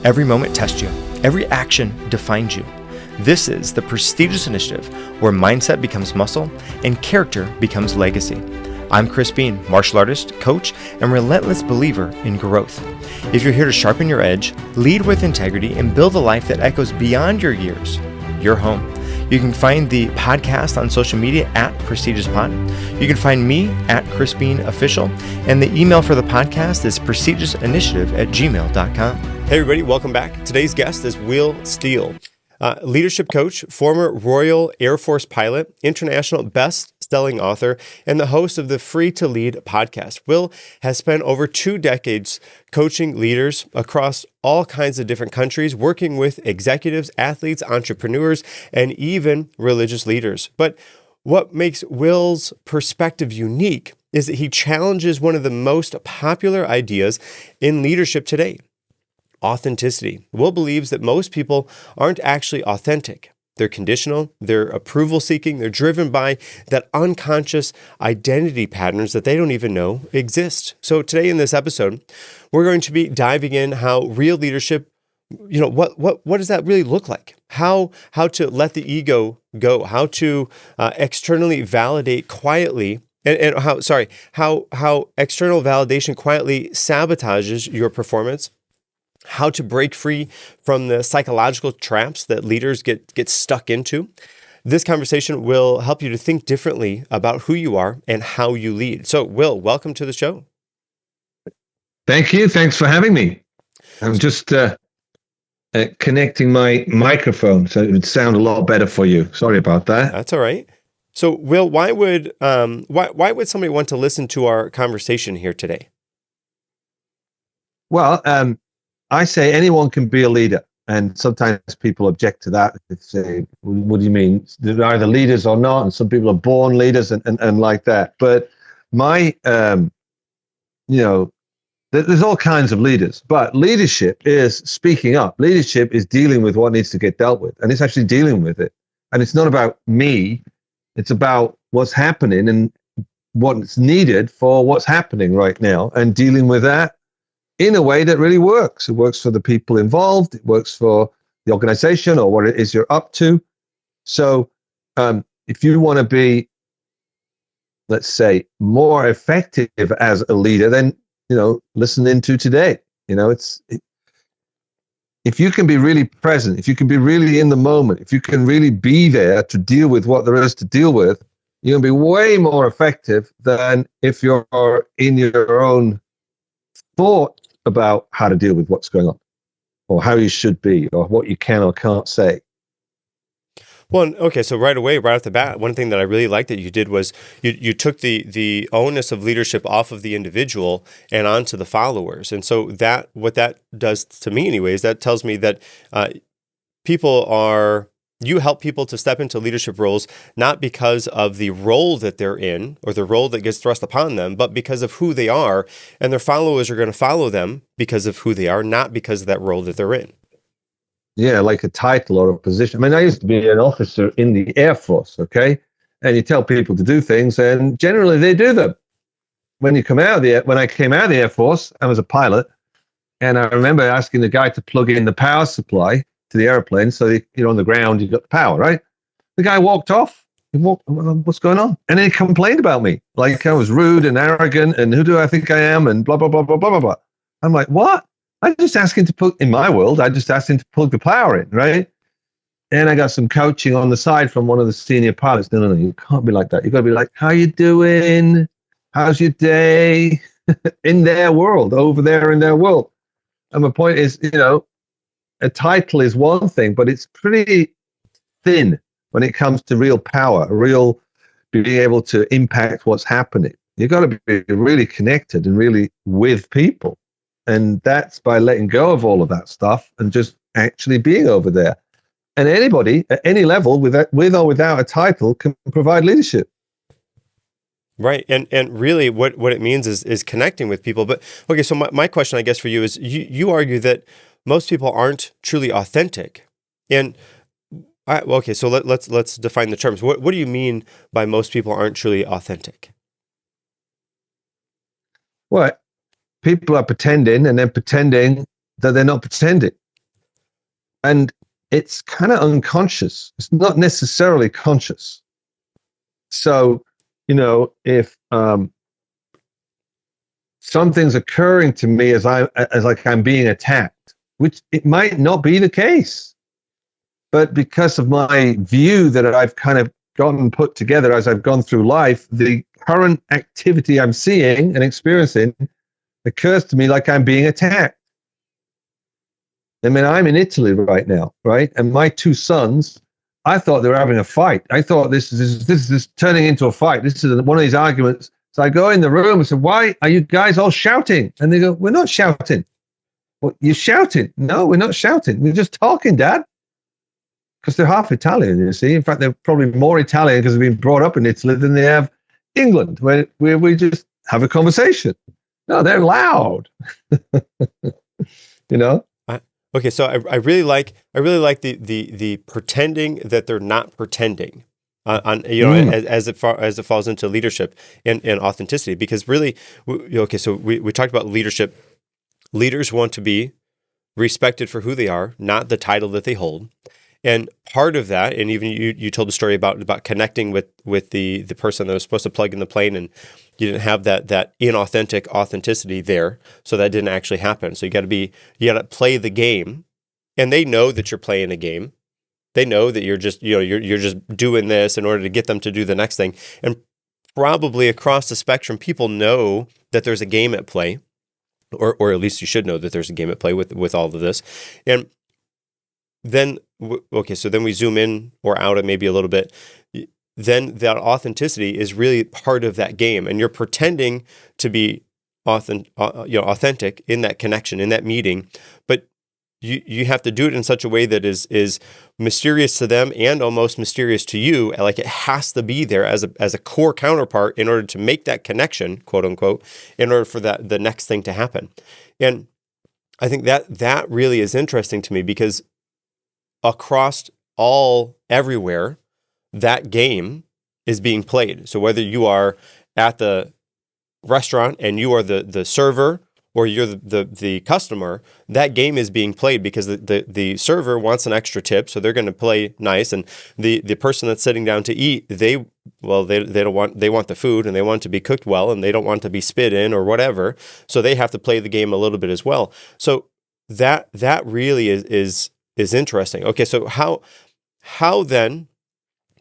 Every moment tests you. Every action defines you. This is the Prestigious Initiative, where mindset becomes muscle and character becomes legacy. I'm Chris Bean, martial artist, coach, and relentless believer in growth. If you're here to sharpen your edge, lead with integrity, and build a life that echoes beyond your years, you're home. You can find the podcast on social media at PrestigiousPod. You can find me at Chris Bean Official, and the email for the podcast is prestigiousInitiative@gmail.com. Hey everybody, welcome back. Today's guest is Will Steele, leadership coach, former Royal Air Force pilot, international best-selling author, and the host of the Free to Lead podcast. Will has spent over 2 decades coaching leaders across all kinds of different countries, working with executives, athletes, entrepreneurs, and even religious leaders. But what makes Will's perspective unique is that he challenges one of the most popular ideas in leadership today: authenticity. Will believes that most people aren't actually authentic. They're conditional, they're approval seeking, they're driven by that unconscious identity patterns that they don't even know exist. So today in this episode, we're going to be diving in how real leadership, what does that really look like? How to let the ego go, how to externally validate quietly, and how external validation quietly sabotages your performance. How to break free from the psychological traps that leaders get stuck into. This conversation will help you to think differently about who you are and how you lead. So, Will, welcome to the show. Thank you. Thanks for having me. I'm just connecting my microphone so it would sound a lot better for you. Sorry about that. That's all right. So, Will, why would somebody want to listen to our conversation here today? Well, I say anyone can be a leader, and sometimes people object to that. They say, what do you mean? They're either leaders or not, and some people are born leaders and like that. But there's all kinds of leaders, but leadership is speaking up. Leadership is dealing with what needs to get dealt with, and it's actually dealing with it. And it's not about me. It's about what's happening and what's needed for what's happening right now, and dealing with that in a way that really works. It works for the people involved. It works for the organization or what it is you're up to. So if you want to be, let's say, more effective as a leader, then, listen into today. If you can be really present, if you can be really in the moment, if you can really be there to deal with what there is to deal with, you're going to be way more effective than if you're in your own thought about how to deal with what's going on, or how you should be, or what you can or can't say. Well, okay, so right off the bat, one thing that I really liked that you did was you took the onus of leadership off of the individual and onto the followers. And so what that does to me anyways, that tells me that you help people to step into leadership roles, not because of the role that they're in or the role that gets thrust upon them, but because of who they are, and their followers are going to follow them because of who they are, not because of that role that they're in. Yeah, like a title or a position. I used to be an officer in the Air Force, okay? And you tell people to do things, and generally they do them. When I came out of the Air Force, I was a pilot, and I remember asking the guy to plug in the power supply to the airplane, so you're on the ground, you've got the power, right? The guy walked off. What's going on? And then he complained about me, like I was rude and arrogant, and who do I think I am, and blah blah blah blah blah blah blah. I'm like, what? I just asked him to plug in my world. I just asked him to plug the power in, right? And I got some coaching on the side from one of the senior pilots. No, you can't be like that. You got to be like, how you doing? How's your day? In their world, over there in their world. And my point is, a title is one thing, but it's pretty thin when it comes to real power, real being able to impact what's happening. You've got to be really connected and really with people. And that's by letting go of all of that stuff and just actually being over there. And anybody at any level with or without a title can provide leadership. Right. And really what it means is connecting with people. But okay, so my question, I guess, for you is you argue that most people aren't truly authentic. And so let's define the terms. What do you mean by most people aren't truly authentic? Well, people are pretending and then pretending that they're not pretending. And it's kind of unconscious. It's not necessarily conscious. So, if something's occurring to me as like I'm being attacked, which it might not be the case, but because of my view that I've kind of gotten put together as I've gone through life, the current activity I'm seeing and experiencing occurs to me like I'm being attacked. I mean, I'm in Italy right now, right? And my two sons, I thought they were having a fight. I thought this is turning into a fight. This is one of these arguments. So I go in the room and say, why are you guys all shouting? And they go, we're not shouting. Well, you're shouting. No, we're not shouting. We're just talking, Dad. Because they're half Italian, you see. In fact, they're probably more Italian because they've been brought up in Italy than they have England, where we just have a conversation. No, they're loud. Okay, so I really like the pretending that they're not pretending, as it falls into leadership and authenticity, because really, so we talked about leadership. Leaders want to be respected for who they are, not the title that they hold. And part of that, and even you told the story about connecting with the person that was supposed to plug in the plane, and you didn't have that inauthentic authenticity there, so that didn't actually happen. So you got to play the game, and they know that you're playing a game. They know that you're just you're just doing this in order to get them to do the next thing. And probably across the spectrum, people know that there's a game at play, or at least you should know that there's a game at play with all of this, and then, so then we zoom in or out maybe a little bit. Then that authenticity is really part of that game, and you're pretending to be authentic in that connection, in that meeting. But you have to do it in such a way that is mysterious to them and almost mysterious to you. Like it has to be there as a core counterpart in order to make that connection, quote unquote, in order for the next thing to happen. And I think that really is interesting to me, because across everywhere, that game is being played. So whether you are at the restaurant and you are the server, or you're the customer, that game is being played, because the server wants an extra tip, so they're going to play nice, and the person that's sitting down to eat, they want the food, and they want it to be cooked well, and they don't want to be spit in or whatever, so they have to play the game a little bit as well. So that really is interesting. Okay, so how then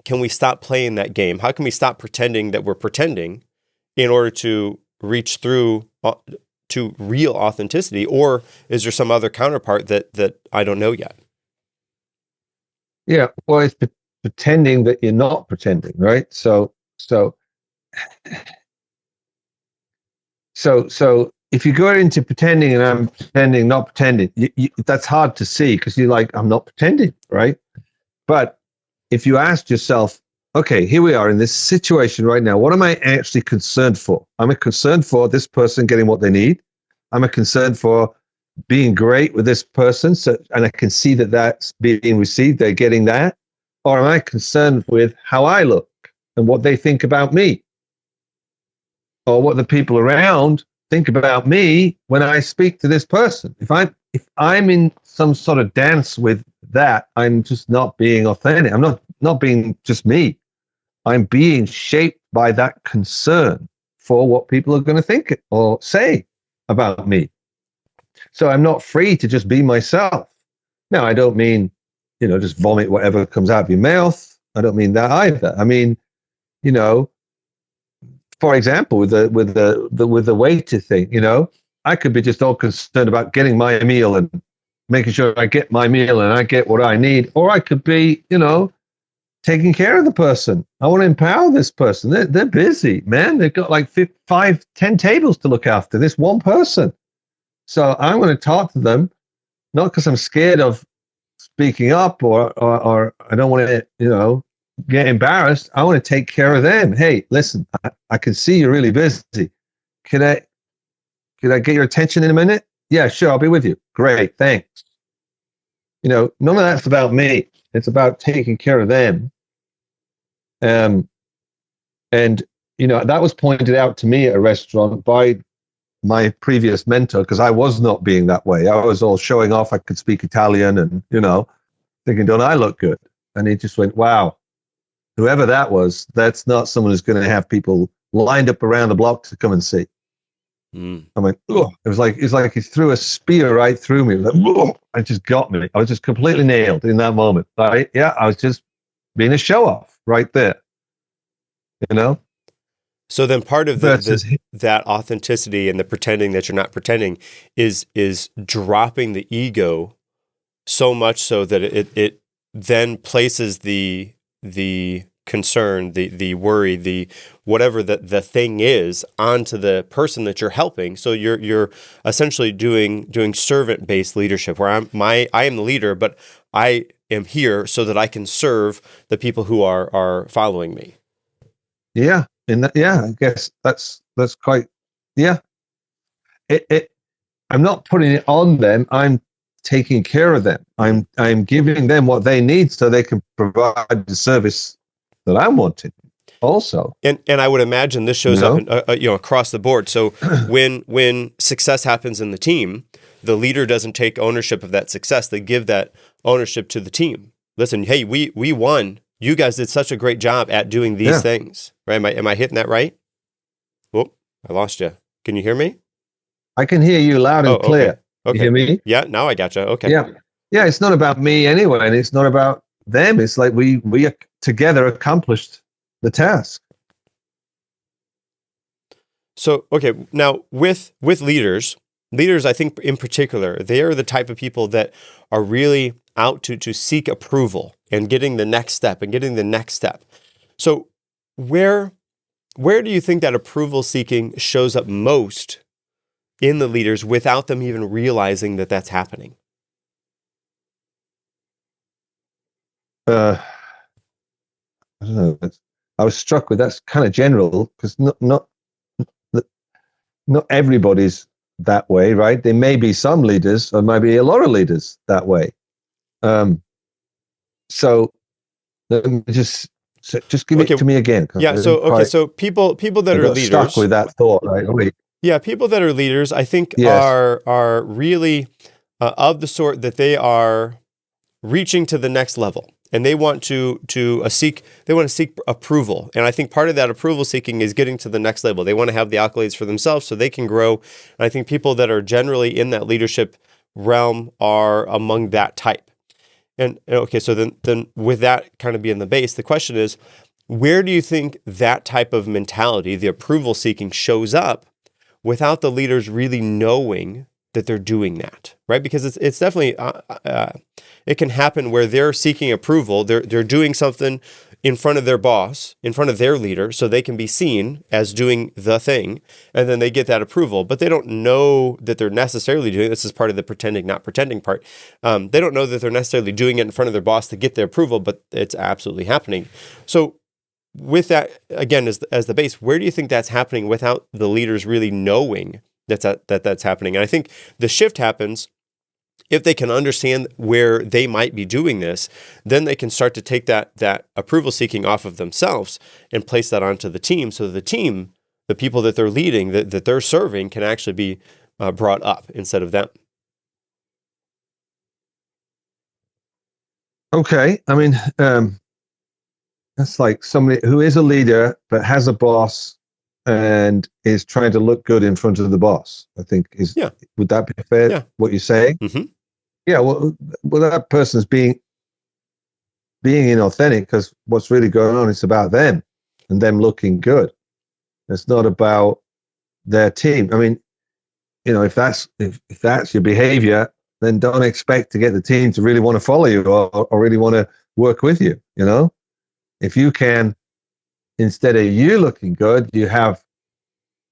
can we stop playing that game? How can we stop pretending that we're pretending in order to reach through to real authenticity? Or is there some other counterpart that I don't know yet? Yeah, well, it's pretending that you're not pretending, right? So if you go into pretending and I'm pretending, not pretending, that's hard to see, because you're like, I'm not pretending, right? But if you ask yourself, okay, here we are in this situation right now, what am I actually concerned for? I'm concerned for this person getting what they need. I'm concerned for being great with this person, and I can see that that's being received, they're getting that. Or am I concerned with how I look and what they think about me? Or what the people around think about me when I speak to this person? If I'm in some sort of dance with that, I'm just not being authentic. I'm not being just me. I'm being shaped by that concern for what people are going to think or say about me. So I'm not free to just be myself. Now, I don't mean, just vomit whatever comes out of your mouth. I don't mean that either. I mean, for example, with the waiter thing, I could be just all concerned about getting my meal and making sure I get my meal and I get what I need. Or I could be, taking care of the person. I want to empower this person. They're busy, man. They've got like 5-10 tables to look after, this one person. So I'm going to talk to them, not because I'm scared of speaking up or I don't want to, get embarrassed. I want to take care of them. Hey, listen, I can see you're really busy. Could I get your attention in a minute? Yeah, sure. I'll be with you. Great. Thanks. None of that's about me. It's about taking care of them. And that was pointed out to me at a restaurant by my previous mentor, because I was not being that way. I was all showing off. I could speak Italian and, thinking, don't I look good? And he just went, wow, whoever that was, that's not someone who's going to have people lined up around the block to come and see. I went, oh, it's like he threw a spear right through me. Like, oh, it just got me. I was just completely nailed in that moment. Right? Yeah, I was just being a show off right there. So then part of that authenticity and the pretending that you're not pretending is dropping the ego so much so that it then places the concern, the worry, the whatever the thing is onto the person that you're helping. So you're essentially doing servant-based leadership, where I am the leader, but I am here so that I can serve the people who are following me. Yeah, I guess that's quite. Yeah, I'm not putting it on them. I'm taking care of them. I'm giving them what they need so they can provide the service that I'm wanting also. And I would imagine this shows up across the board. So when success happens in the team, the leader doesn't take ownership of that success. They give that ownership to the team. Listen, hey, we won. You guys did such a great job at doing these things. Right? Am I hitting that right? Oh, I lost you. Can you hear me? I can hear you loud and clear. Okay. You hear me? Yeah, now I gotcha. Okay. Yeah, it's not about me anyway, and it's not about them. It's like we together accomplished the task. So, okay, now with leaders, I think in particular, they are the type of people that are really out to seek approval and getting the next step. So where do you think that approval seeking shows up most in the leaders without them even realizing that that's happening? I don't know. I was struck with that's kind of general, because not everybody's that way, right? There may be some leaders, or maybe a lot of leaders that way. So let me just give it to me again. Yeah. So people that are leaders, stuck with that thought, right? Wait. Yeah, people that are leaders, I think, are really of the sort that they are reaching to the next level, and they want to seek approval. And I think part of that approval seeking is getting to the next level. They want to have the accolades for themselves so they can grow. And I think people that are generally in that leadership realm are among that type. And okay, so then with that kind of being the base, the question is, where do you think that type of mentality, the approval seeking, shows up without the leaders really knowing that they're doing that, right? Because it's definitely, it can happen where they're seeking approval, they're doing something in front of their boss, in front of their leader, so they can be seen as doing the thing, and then they get that approval, but they don't know that they're necessarily doing, this is part of the pretending, not pretending part. They don't know that they're necessarily doing it in front of their boss to get the approval, but it's absolutely happening. So with that, again, as the base, where do you think that's happening without the leaders really knowing that's happening? And I think the shift happens if they can understand where they might be doing this. Then they can start to take that approval seeking off of themselves and place that onto the team, so the team, the people that they're leading, that they're serving, can actually be brought up instead of them. Okay, I mean, that's like somebody who is a leader but has a boss and is trying to look good in front of the boss, I think would that be fair? Yeah. What you're saying? Mm-hmm. Yeah. Well, that person's being inauthentic, because what's really going on is about them and them looking good. It's not about their team. I mean, if that's your behavior, then don't expect to get the team to really want to follow you or really want to work with you. If you can, instead of you looking good, you have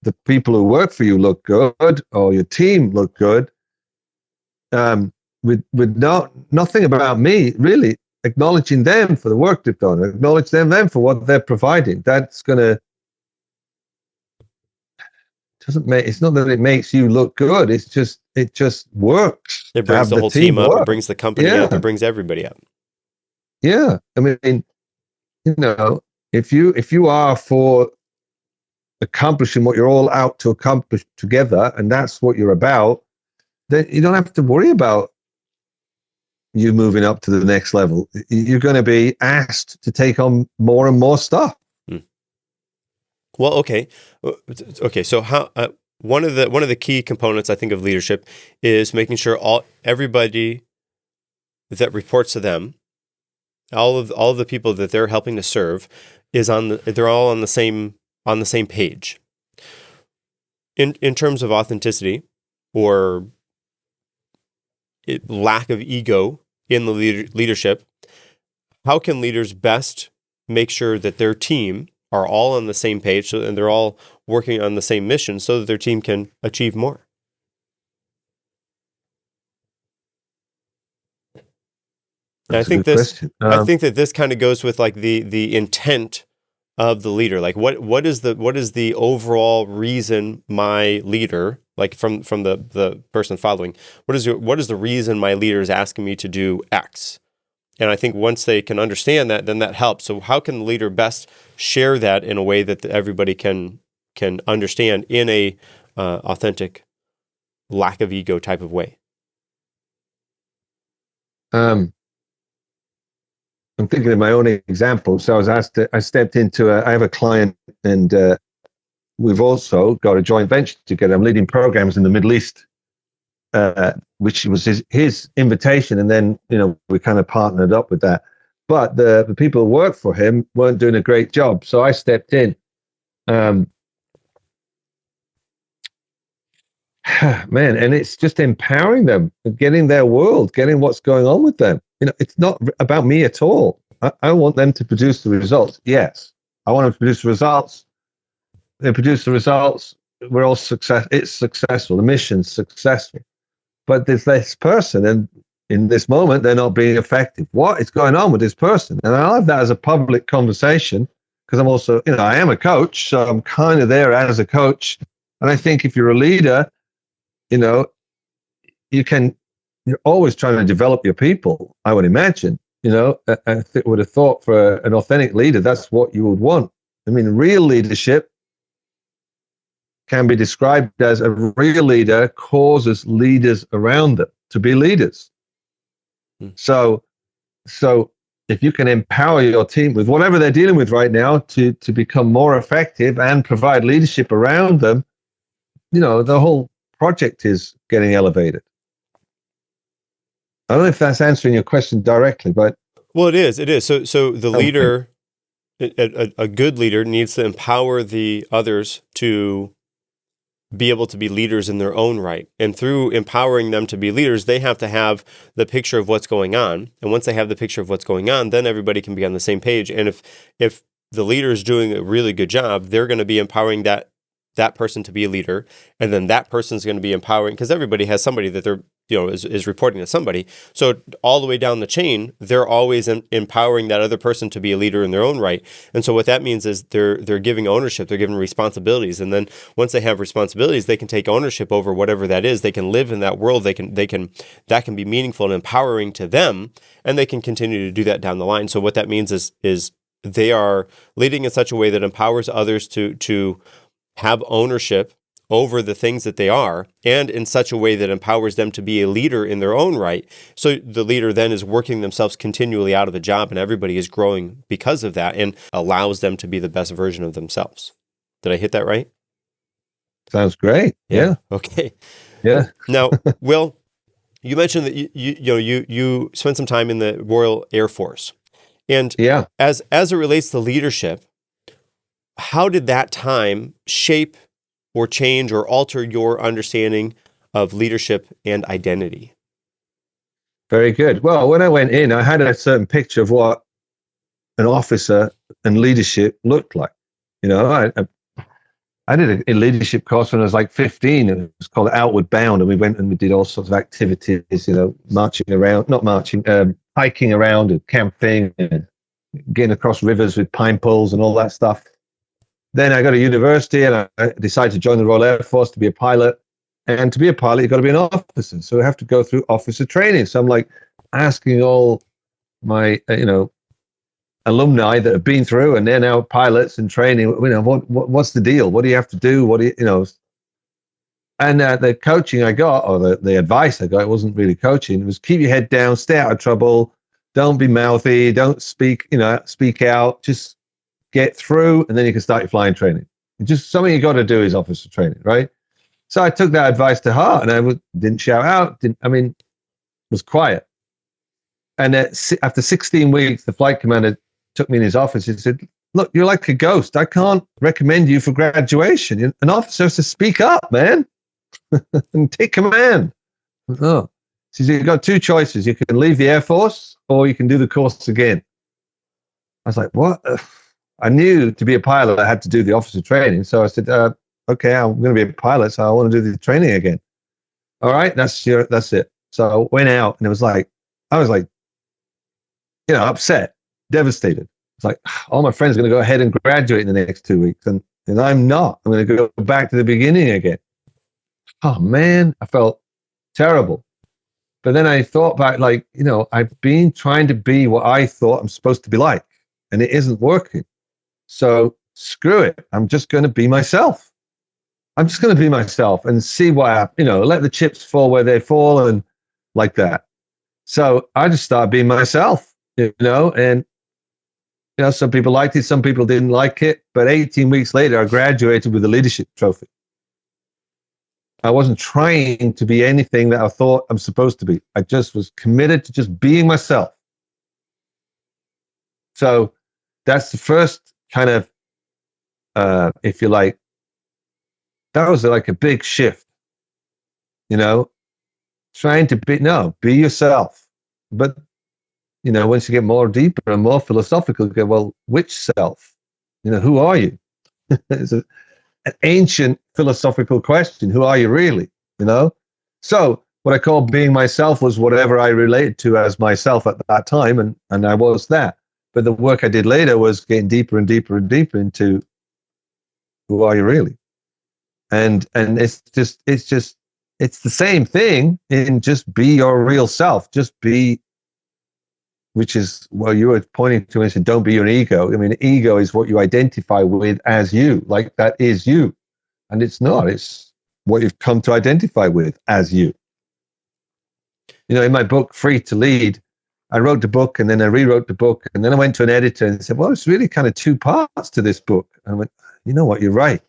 the people who work for you look good, or your team look good, with nothing about me, really, acknowledging them for the work they've done, acknowledge them for what they're providing. That's gonna it's not that it makes you look good, it just works. It brings the whole team up, it brings the company up, it brings everybody up. Yeah. I mean, if you are for accomplishing what you're all out to accomplish together, and that's what you're about, then you don't have to worry about you moving up to the next level. You're going to be asked to take on more and more stuff. Well, okay. So how one of the key components, I think, of leadership is making sure everybody that reports to them, all of the people that they're helping to serve, they're all on the same page. In terms of authenticity or lack of ego in the leadership, how can leaders best make sure that their team are all on the same page and they're all working on the same mission so that their team can achieve more? And I think that this kind of goes with like the intent of the leader. Like what is the overall reason my leader, like from the person following, what is the reason my leader is asking me to do X? And I think once they can understand that, then that helps. So how can the leader best share that in a way that everybody can understand in a authentic, lack of ego type of way? I'm thinking of my own example. So I stepped into I have a client, and we've also got a joint venture together. I'm leading programs in the Middle East, which was his invitation. And then, we kind of partnered up with that. But the people who work for him weren't doing a great job. So I stepped in. Man, and it's just empowering them, getting their world, getting what's going on with them. It's not about me at all. I want them to produce the results. Yes, I want them to produce the results. They produce the results. We're all success. It's successful. The mission's successful. But there's this person, and in this moment, they're not being effective. What is going on with this person? And I'll have that as a public conversation, because I'm also, I am a coach, so I'm kind of there as a coach. And I think if you're a leader, you're always trying to develop your people, I would imagine. I would have thought for an authentic leader, that's what you would want. I mean, real leadership can be described as a real leader causes leaders around them to be leaders. So if you can empower your team with whatever they're dealing with right now to become more effective and provide leadership around them, the whole project is getting elevated. I don't know if that's answering your question directly, but it is. So the leader, a good leader, needs to empower the others to be able to be leaders in their own right. And through empowering them to be leaders, they have to have the picture of what's going on. And once they have the picture of what's going on, then everybody can be on the same page. And if the leader is doing a really good job, they're going to be empowering that person to be a leader, and then that person's going to be empowering, because everybody has somebody that they're is reporting to somebody. So all the way down the chain, they're always empowering that other person to be a leader in their own right. And so what that means is they're giving ownership, they're giving responsibilities, and then once they have responsibilities, they can take ownership over whatever that is. They can live in that world. That can be meaningful and empowering to them, and they can continue to do that down the line. So what that means is they are leading in such a way that empowers others to have ownership over the things that they are, and in such a way that empowers them to be a leader in their own right. So the leader then is working themselves continually out of a job, and everybody is growing because of that, and allows them to be the best version of themselves. Did I hit that right? Sounds great. Yeah. Okay. Yeah. Now, Will, you mentioned that you spent some time in the Royal Air Force, and as it relates to leadership, how did that time shape or change or alter your understanding of leadership and identity? Very good. Well, when I went in, I had a certain picture of what an officer and leadership looked like. I did a leadership course when I was like 15. It was called Outward Bound, and we went and we did all sorts of activities, hiking around and camping and getting across rivers with pine poles and all that stuff. Then I got to university, and I decided to join the Royal Air Force to be a pilot. And to be a pilot, you've got to be an officer. So I have to go through officer training. So I'm like asking all my, alumni that have been through and they're now pilots and training. You know, what's the deal? What do you have to do? What do you, you know? And the coaching I got, or the advice I got, it wasn't really coaching. It was keep your head down, stay out of trouble, don't be mouthy, don't speak out, just get through, and then you can start your flying training. Just something you got to do is officer training, right? So I took that advice to heart, and I didn't shout out. Was quiet. And after 16 weeks, the flight commander took me in his office. He said, "Look, you're like a ghost. I can't recommend you for graduation. An officer has to speak up, man, and take command." Oh, he says, "You've got two choices. You can leave the Air Force, or you can do the course again." I was like, "What?" I knew to be a pilot, I had to do the officer training. So I said, "Okay, I'm going to be a pilot, so I want to do the training again." All right, that's it. So I went out, and I was like, upset, devastated. It's like, all my friends are going to go ahead and graduate in the next 2 weeks, and I'm not. I'm going to go back to the beginning again. Oh man, I felt terrible. But then I thought back, I've been trying to be what I thought I'm supposed to be like, and it isn't working. So screw it. I'm just going to be myself. I'm just going to be myself and see what happens. Let the chips fall where they fall, and like that. So I just started being myself, and some people liked it, some people didn't like it. But 18 weeks later, I graduated with a leadership trophy. I wasn't trying to be anything that I thought I'm supposed to be. I just was committed to just being myself. So that's the first kind of, if you like, that was like a big shift, trying to be yourself. But, once you get more deeper and more philosophical, you go, well, which self? Who are you? It's an ancient philosophical question. Who are you really? So what I call being myself was whatever I related to as myself at that time. And I was that. But the work I did later was getting deeper and deeper and deeper into who are you really? And it's the same thing in just be your real self. Just be, which is, well, you were pointing to and said, don't be your ego. I mean, ego is what you identify with as you, like that is you. And it's not, it's what you've come to identify with as you. In my book, Free to Lead, I wrote the book and then I rewrote the book. And then I went to an editor and said, well, it's really kind of two parts to this book. And I went, you know what, you're right.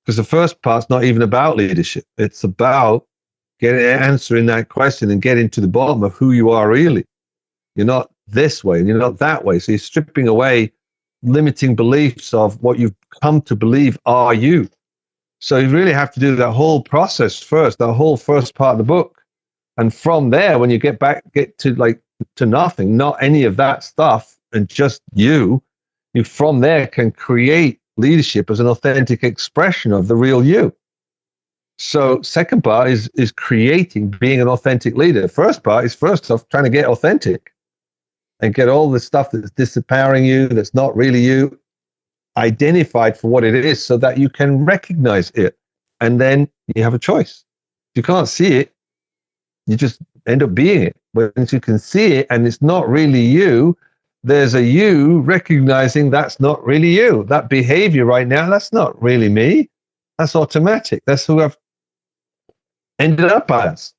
Because the first part's not even about leadership. It's about answering that question and getting to the bottom of who you are really. You're not this way and you're not that way. So you're stripping away limiting beliefs of what you've come to believe are you. So you really have to do that whole process first, that whole first part of the book. And from there, when you get to nothing, not any of that stuff, and just you from there can create leadership as an authentic expression of the real you. So second part is creating, being an authentic leader. First part is first off trying to get authentic and get all the stuff that's disempowering you, that's not really you, identified for what it is so that you can recognize it. And then you have a choice. If you can't see it, you just end up being it. Once you can see it and it's not really you, there's a you recognizing that's not really you. That behavior right now, that's not really me. That's automatic. That's who I've ended up as.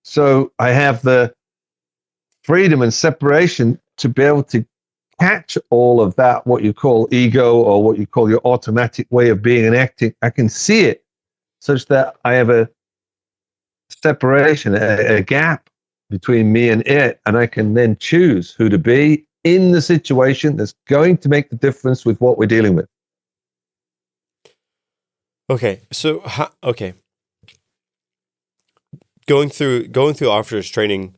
So I have the freedom and separation to be able to catch all of that, what you call ego or what you call your automatic way of being and acting. I can see it such that I have a separation, a gap between me and it, and I can then choose who to be in the situation that's going to make the difference with what we're dealing with. Okay, so going through officers training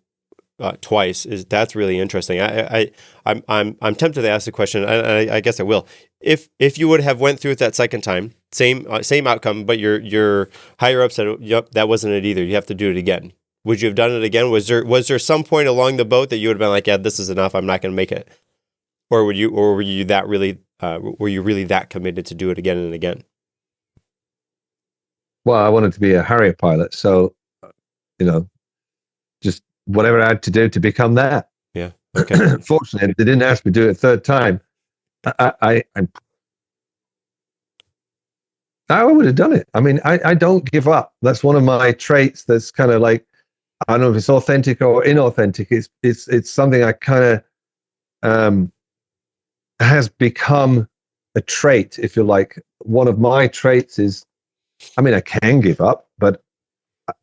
twice that's really interesting. I'm tempted to ask the question. I guess I will. If you would have went through it that second time, same outcome, but your higher up said, "Yep, that wasn't it either. You have to do it again." Would you have done it again? Was there some point along the boat that you would have been like, "Yeah, this is enough. I'm not going to make it," or were you really that committed to do it again and again? Well, I wanted to be a Harrier pilot, so just whatever I had to do to become that. Yeah. Okay. Fortunately, they didn't ask me to do it a third time. I would have done it. I mean, I don't give up. That's one of my traits. That's kind of like, I don't know if it's authentic or inauthentic. It's something I kind of has become a trait, if you like. One of my traits is, I mean, I can give up, but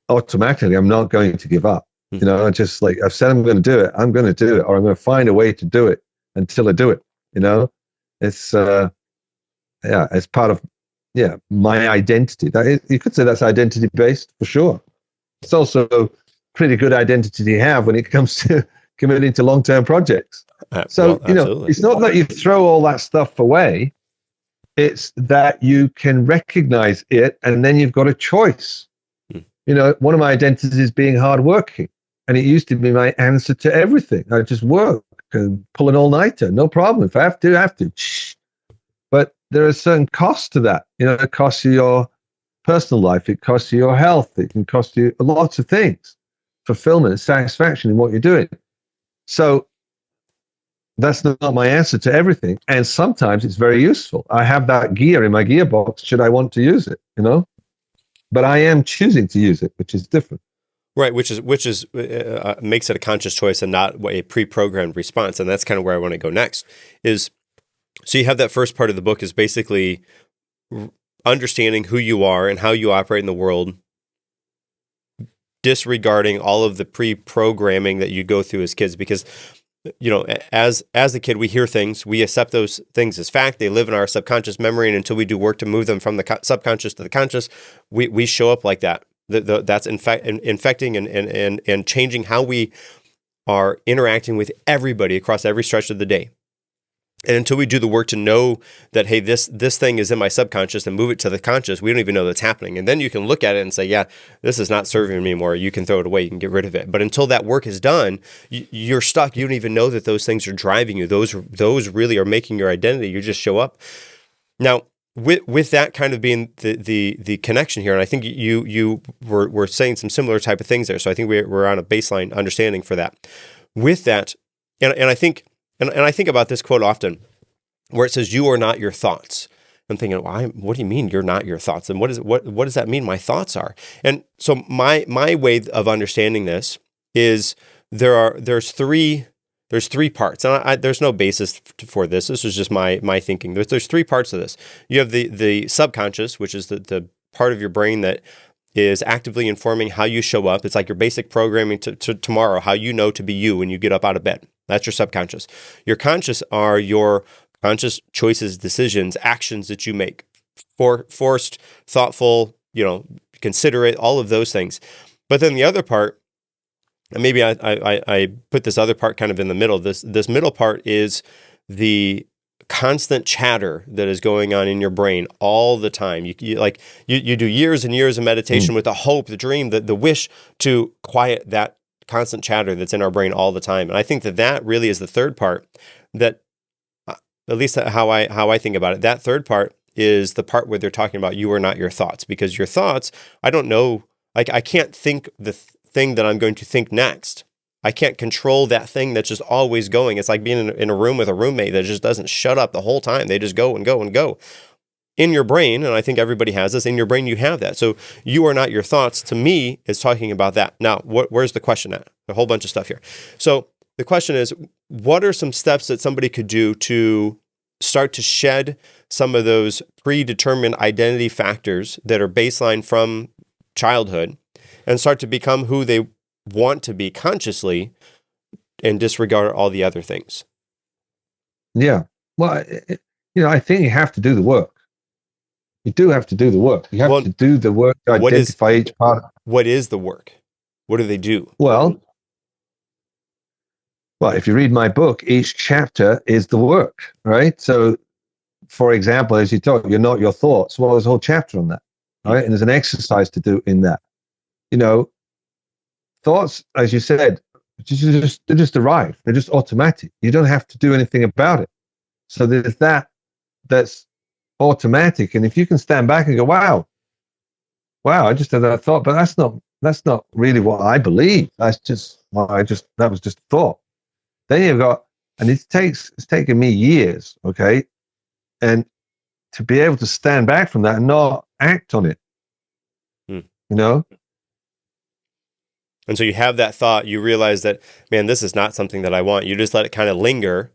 automatically I'm not going to give up. You know, I just like, I've said I'm going to do it, I'm going to do it, or I'm going to find a way to do it until I do it. You know, it's it's part of my identity. You could say that's identity based for sure. It's also pretty good identity to have when it comes to committing to long-term projects. So, you know, it's not that you throw all that stuff away. It's that you can recognize it, and then you've got a choice. You know, one of my identities is being hardworking, and it used to be my answer to everything. I just work and pull an all-nighter, no problem. If I have to, I have to. But there are certain costs to that. You know, it costs you your personal life. It costs you your health. It can cost you lots of things, fulfillment and satisfaction in what you're doing. So that's not my answer to everything. And sometimes it's very useful. I have that gear in my gearbox should I want to use it, you know? But I am choosing to use it, which is different. Right, which is makes it a conscious choice and not a pre-programmed response. And that's kind of where I want to go next is, so you have that first part of the book is basically understanding who you are and how you operate in the world, disregarding all of the pre-programming that you go through as kids, because, you know, as a kid, we hear things, we accept those things as fact. They live in our subconscious memory, and until we do work to move them from the subconscious to the conscious, we show up like that. That's infecting and changing how we are interacting with everybody across every stretch of the day. And until we do the work to know that, hey, this thing is in my subconscious and move it to the conscious, we don't even know that's happening. And then you can look at it and say, yeah, this is not serving me anymore. You can throw it away. You can get rid of it. But until that work is done, you're stuck. You don't even know that those things are driving you. Those really are making your identity. You just show up. Now, with that kind of being the connection here, and I think you were saying some similar type of things there. So I think we're on a baseline understanding for that. With that, and I think. And I think about this quote often, where it says, "You are not your thoughts." I'm thinking, well, what do you mean you're not your thoughts? And what does that mean? My thoughts are. And so my way of understanding this is there's three parts, and there's no basis for this. This is just my thinking. There's three parts of this. You have the subconscious, which is the part of your brain that is actively informing how you show up. It's like your basic programming to tomorrow, how you know to be you when you get up out of bed. That's your subconscious. Your conscious are your conscious choices, decisions, actions that you make. Forced, thoughtful, you know, considerate, all of those things. But then the other part, and maybe I put this other part kind of in the middle. This middle part is the constant chatter that is going on in your brain all the time. You do years and years of meditation with the hope, the dream, the wish to quiet that constant chatter that's in our brain all the time. And I think that really is the third part, that at least how I think about it, that third part is the part where they're talking about you are not your thoughts, because your thoughts, I don't know, like I can't think the thing that I'm going to think next. I can't control that thing that's just always going. It's like being in a room with a roommate that just doesn't shut up the whole time. They just go and go and go. In your brain, and I think everybody has this, in your brain you have that. So you are not your thoughts, to me, is talking about that. Now, where's the question at? A whole bunch of stuff here. So the question is, what are some steps that somebody could do to start to shed some of those predetermined identity factors that are baseline from childhood and start to become who they want to be consciously and disregard all the other things? Yeah. Well, I think you have to do the work. You do have to do the work. You have to do the work to identify each part. What is the work? What do they do? Well, if you read my book, each chapter is the work, right? So, for example, as you talk, you're not your thoughts. Well, there's a whole chapter on that, right? And there's an exercise to do in that. You know, thoughts, as you said, they just arrive. They're just automatic. You don't have to do anything about it. So there's that's automatic. And if you can stand back and go, wow, I just had that thought, but that's not really what I believe. That was just a thought. Then you've got, and it's taken me years, okay, and to be able to stand back from that and not act on it, you know. And so you have that thought, you realize that, man, this is not something that I want. You just let it kind of linger.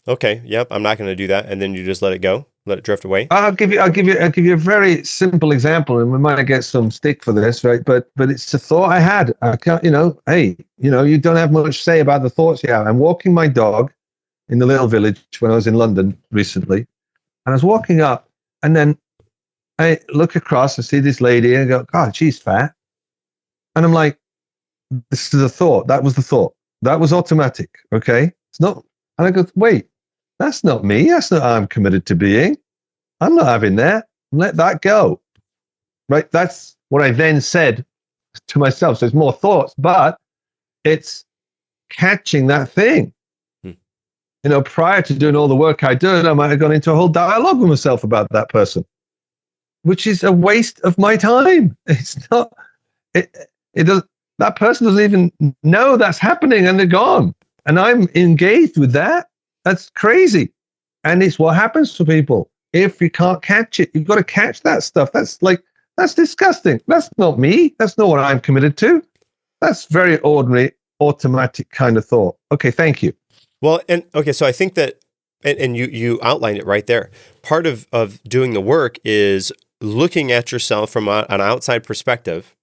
Okay, yep, I'm not going to do that, and then you just let it go, let it drift away. I'll give you a very simple example, and we might get some stick for this, right? But it's a thought I had. I can't, hey, you don't have much say about the thoughts you have. I'm walking my dog in the little village when I was in London recently, and I was walking up, and then I look across and see this lady, and I go, God, she's fat, and I'm like, this is a thought. That was the thought. That was automatic. Okay, it's not. And I go, wait. That's not me. That's not how I'm committed to being. I'm not having that. Let that go. Right? That's what I then said to myself. So it's more thoughts, but it's catching that thing. Prior to doing all the work I did, I might have gone into a whole dialogue with myself about that person, which is a waste of my time. It's not, it does, that person doesn't even know that's happening and they're gone. And I'm engaged with that. That's crazy. And it's what happens to people. If you can't catch it, you've got to catch that stuff. That's disgusting. That's not me. That's not what I'm committed to. That's very ordinary, automatic kind of thought. Okay, thank you. Well, so I think that, and you outlined it right there. Part of doing the work is looking at yourself from an outside perspective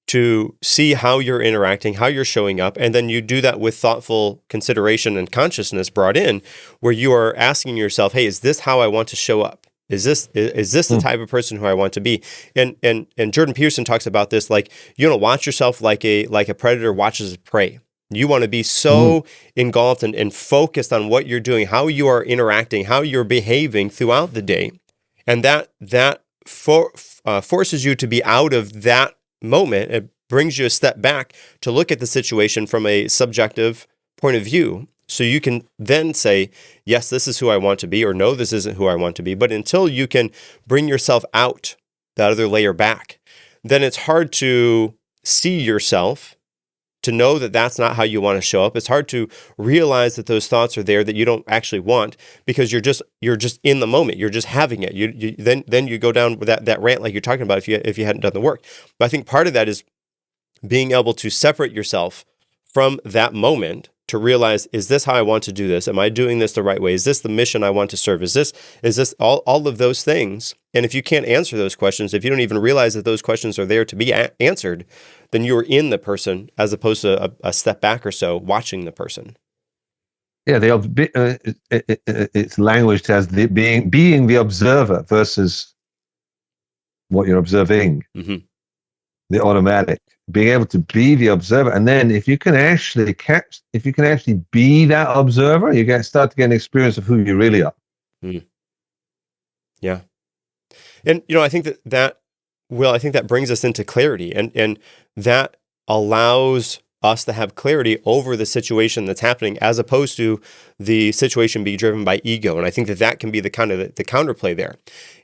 to see how you're interacting, how you're showing up, and then you do that with thoughtful consideration and consciousness brought in, where you are asking yourself, "Hey, is this how I want to show up? Is this the type of person who I want to be?" And Jordan Peterson talks about this, like, watch yourself like a predator watches prey. You want to be so engulfed and focused on what you're doing, how you are interacting, how you're behaving throughout the day, and that forces you to be out of that moment. It brings you a step back to look at the situation from a subjective point of view, so you can then say, yes, this is who I want to be, or no, this isn't who I want to be. But until you can bring yourself out, that other layer back, then it's hard to see yourself, to know that that's not how you want to show up. It's hard to realize that those thoughts are there that you don't actually want, because you're just in the moment. You're just having it. Then you go down with that rant like you're talking about if you hadn't done the work. But I think part of that is being able to separate yourself from that moment to realize, is this how I want to do this? Am I doing this the right way? Is this the mission I want to serve? Is this all of those things? And if you can't answer those questions, if you don't even realize that those questions are there to be answered, then you're in the person as opposed to a step back or so watching the person. Yeah, it's languaged as being the observer versus what you're observing. Mm-hmm. The automatic, being able to be the observer, and then if you can actually be that observer, you can start to get an experience of who you really are. Mm. Yeah, and I think that brings us into clarity, and that allows us to have clarity over the situation that's happening, as opposed to the situation being driven by ego. And I think that can be the kind of the counterplay there.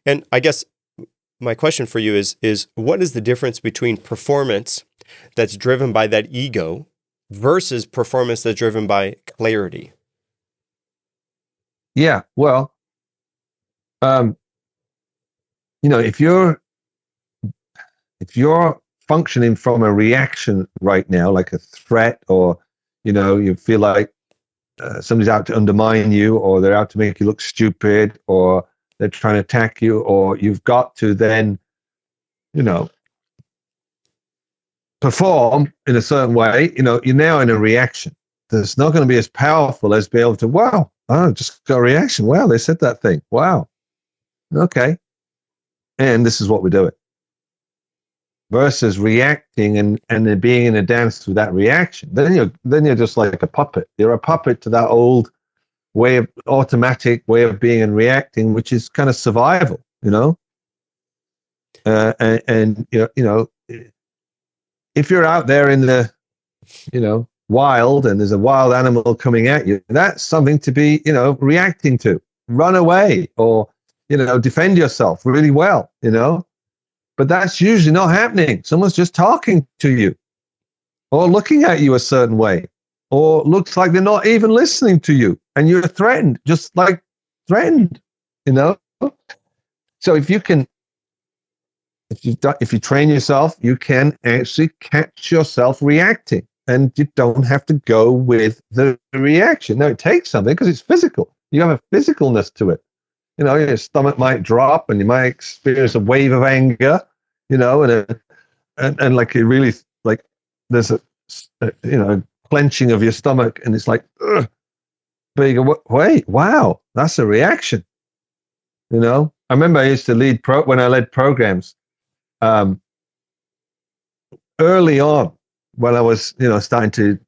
And I guess my question for you is what is the difference between performance that's driven by that ego versus performance that's driven by clarity? Yeah, well, if you're functioning from a reaction right now, like a threat, or you feel like somebody's out to undermine you, or they're out to make you look stupid, or they're trying to attack you, or you've got to then, perform in a certain way, you're now in a reaction. That's not going to be as powerful as be able to, wow, I just got a reaction. Wow, they said that thing. Wow. Okay. And this is what we're doing. Versus reacting and then being in a dance with that reaction. Then you're just like a puppet. You're a puppet to that old automatic way of being and reacting, which is kind of survival, and if you're out there in the, wild, and there's a wild animal coming at you, that's something to be, reacting to. Run away, or, defend yourself really well, but that's usually not happening. Someone's just talking to you, or looking at you a certain way, or looks like they're not even listening to you, and you're threatened, just like threatened, you know? So if you train yourself, you can actually catch yourself reacting, and you don't have to go with the reaction. Now, it takes something because it's physical. You have a physicalness to it. You know, your stomach might drop, and you might experience a wave of anger, you know, and like it really, like there's a clenching of your stomach, and it's like, ugh. But you go, wait, wow, that's a reaction. You know, I remember I used to when I led programs, early on when I was, starting to,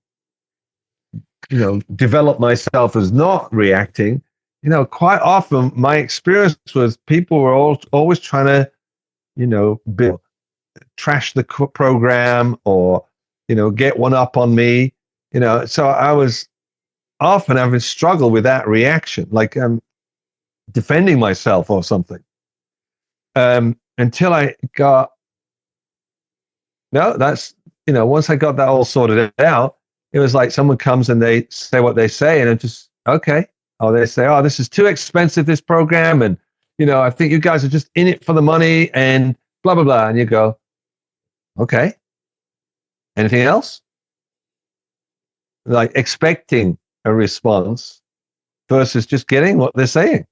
develop myself as not reacting, quite often my experience was people were always trying to, trash the program or, get one up on me, so I was often having struggled with that reaction, like defending myself or something. Until I got, once I got that all sorted out, it was like someone comes and they say what they say, and I'm just, okay. Or they say, oh, this is too expensive, this program, and, I think you guys are just in it for the money, and blah, blah, blah. And you go, okay. Anything else? Like expecting a response versus just getting what they're saying.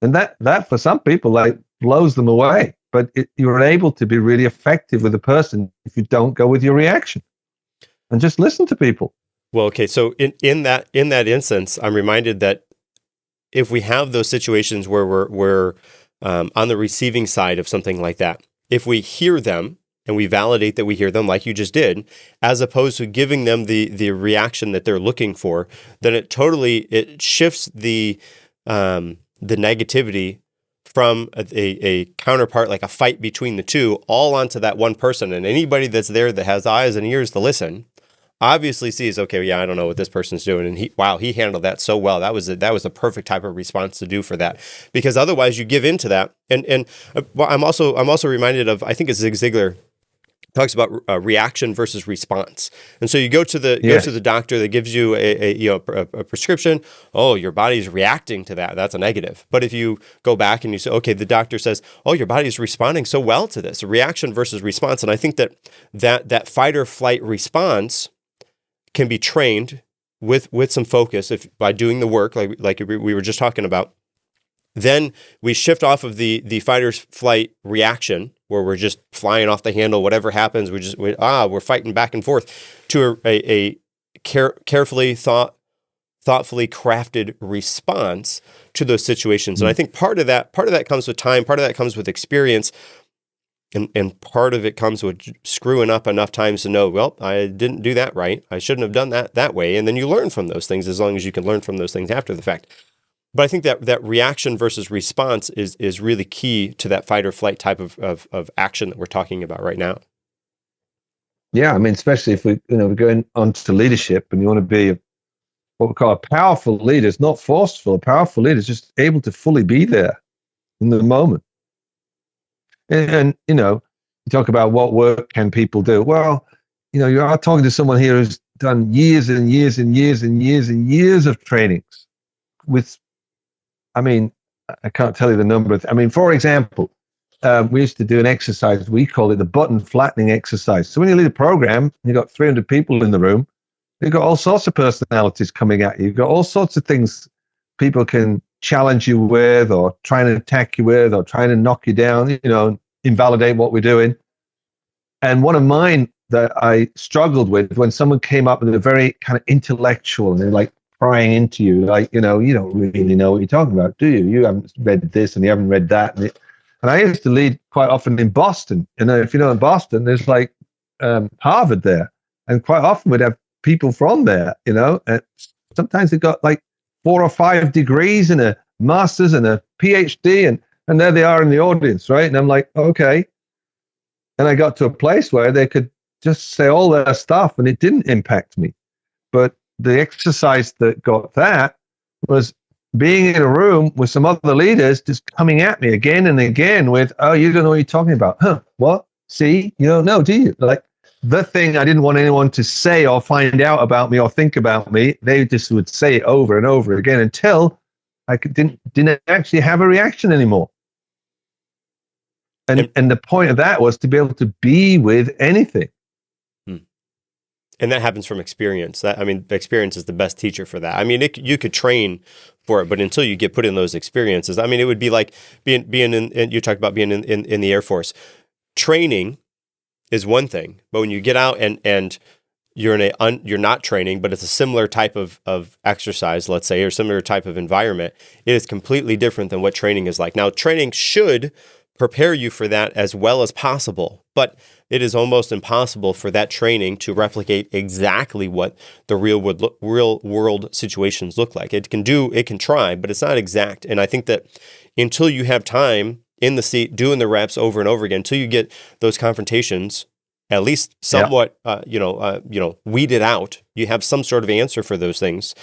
And that for some people, like, blows them away. But you're able to be really effective with a person if you don't go with your reaction and just listen to people. Well, okay. So in that instance, I'm reminded that if we have those situations where we're on the receiving side of something like that, if we hear them and we validate that we hear them, like you just did, as opposed to giving them the reaction that they're looking for, then it shifts the negativity from a counterpart, like a fight between the two, all onto that one person. And anybody that's there that has eyes and ears to listen obviously sees, okay, yeah, I don't know what this person's doing. And he handled that so well. That was the perfect type of response to do for that. Because otherwise you give into that. And I'm also reminded of, I think it's Zig Ziglar talks about reaction versus response. And so you go to the doctor that gives you a prescription. Oh, your body's reacting to that. That's a negative. But if you go back and you say, okay, the doctor says, oh, your body's responding so well to this. Reaction versus response. And I think that fight or flight response can be trained with some focus by doing the work like we were just talking about. Then we shift off of the fight or flight reaction, where we're just flying off the handle. Whatever happens, we're fighting back and forth, to a carefully thoughtfully crafted response to those situations. And I think part of that comes with time. Part of that comes with experience, and part of it comes with screwing up enough times to know, well, I didn't do that right. I shouldn't have done that way. And then you learn from those things, as long as you can learn from those things after the fact. But I think that reaction versus response is really key to that fight or flight type of action that we're talking about right now. Yeah, I mean, especially if we're going on to leadership, and you want to be what we call a powerful leader. It's not forceful. A powerful leader is just able to fully be there in the moment. And you talk about what work can people do. Well, you are talking to someone here who's done years and years and years and years and years of trainings with, I can't tell you the number. For example, we used to do an exercise. We call it the button flattening exercise. So when you lead a program, you've got 300 people in the room. You've got all sorts of personalities coming at you. You've got all sorts of things people can challenge you with, or trying to attack you with, or trying to knock you down, invalidate what we're doing. And one of mine that I struggled with, when someone came up with a very kind of intellectual, and they're like prying into you, like, you don't really know what you're talking about, do you? You haven't read this and you haven't read that. And I used to lead quite often in Boston. If you know, in Boston, there's like Harvard there. And quite often we'd have people from there, and sometimes they got like 4 or 5 degrees and a master's and a PhD, and there they are in the audience, right? And I'm like, okay. And I got to a place where they could just say all their stuff and it didn't impact me. But the exercise that got that was being in a room with some other leaders just coming at me again and again with, oh, you don't know what you're talking about. Huh? What? See? You don't know, do you? Like, the thing I didn't want anyone to say or find out about me or think about me. They just would say it over and over again until I didn't actually have a reaction anymore. And the point of that was to be able to be with anything. And that happens from experience. Experience is the best teacher for that. I mean, you could train for it, but until you get put in those experiences, I mean, it would be like being in, you talked about being in the Air Force. Training is one thing, but when you get out and you're you're not training, but it's a similar type of exercise, let's say, or similar type of environment, it is completely different than what training is like. Now, training should prepare you for that as well as possible, but it is almost impossible for that training to replicate exactly what the real world situations look like. It can try, but it's not exact. And I think that until you have time in the seat doing the reps over and over again, until you get those confrontations at least somewhat, weeded out, you have some sort of answer for those things.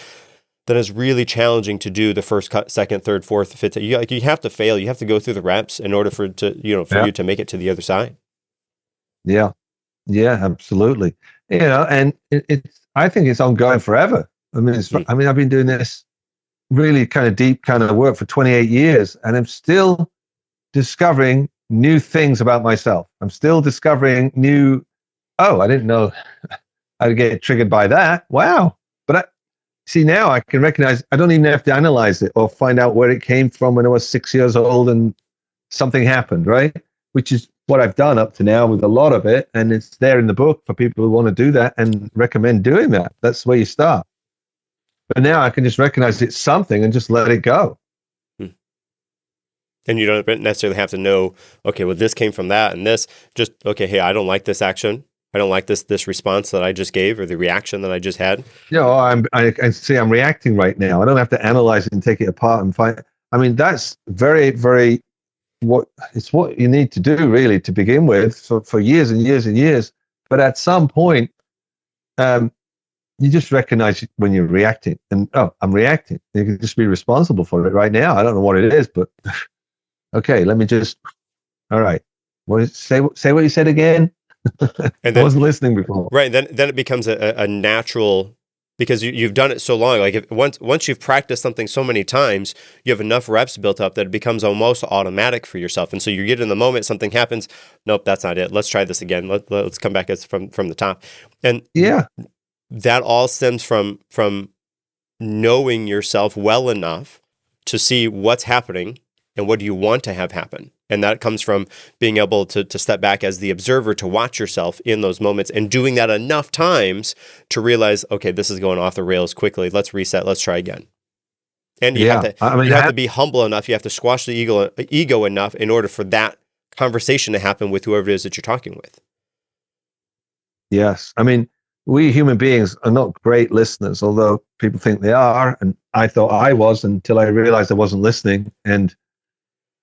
That is really challenging to do the first, second, third, fourth, fifth. You have to fail. You have to go through the reps in order for you to make it to the other side. Yeah, absolutely. And I think it's ongoing forever. I mean, I've been doing this really kind of deep kind of work for 28 years, and I'm still discovering new things about myself. I'm still discovering I didn't know I'd get triggered by that. Wow. But see, now I can recognize, I don't even have to analyze it or find out where it came from when I was 6 years old and something happened, right? Which is what I've done up to now with a lot of it. And it's there in the book for people who want to do that and recommend doing that. That's where you start. But now I can just recognize it's something and just let it go. And you don't necessarily have to know, okay, well, this came from that and this. Just, okay, hey, I don't like this action. I don't like this response that I just gave or the reaction that I just had. I see I'm reacting right now. I don't have to analyze it and take it apart and find. I mean, that's very, very what you need to do really to begin with for years and years and years. But at some point, you just recognize when you're reacting and, I'm reacting. You can just be responsible for it right now. I don't know what it is, but okay, let me just, all right. Say what you said again. And then, I wasn't listening before. Right. Then it becomes a natural, because you've done it so long. Like once you've practiced something so many times, you have enough reps built up that it becomes almost automatic for yourself. And so you get in the moment, something happens. Nope, that's not it. Let's try this again. Let's come back from the top. And that all stems from knowing yourself well enough to see what's happening and what do you want to have happen. And that comes from being able to step back as the observer, to watch yourself in those moments and doing that enough times to realize, okay, this is going off the rails quickly. Let's reset. Let's try again. And you have to be humble enough. You have to squash the ego enough in order for that conversation to happen with whoever it is that you're talking with. Yes. I mean, we human beings are not great listeners, although people think they are. And I thought I was until I realized I wasn't listening. And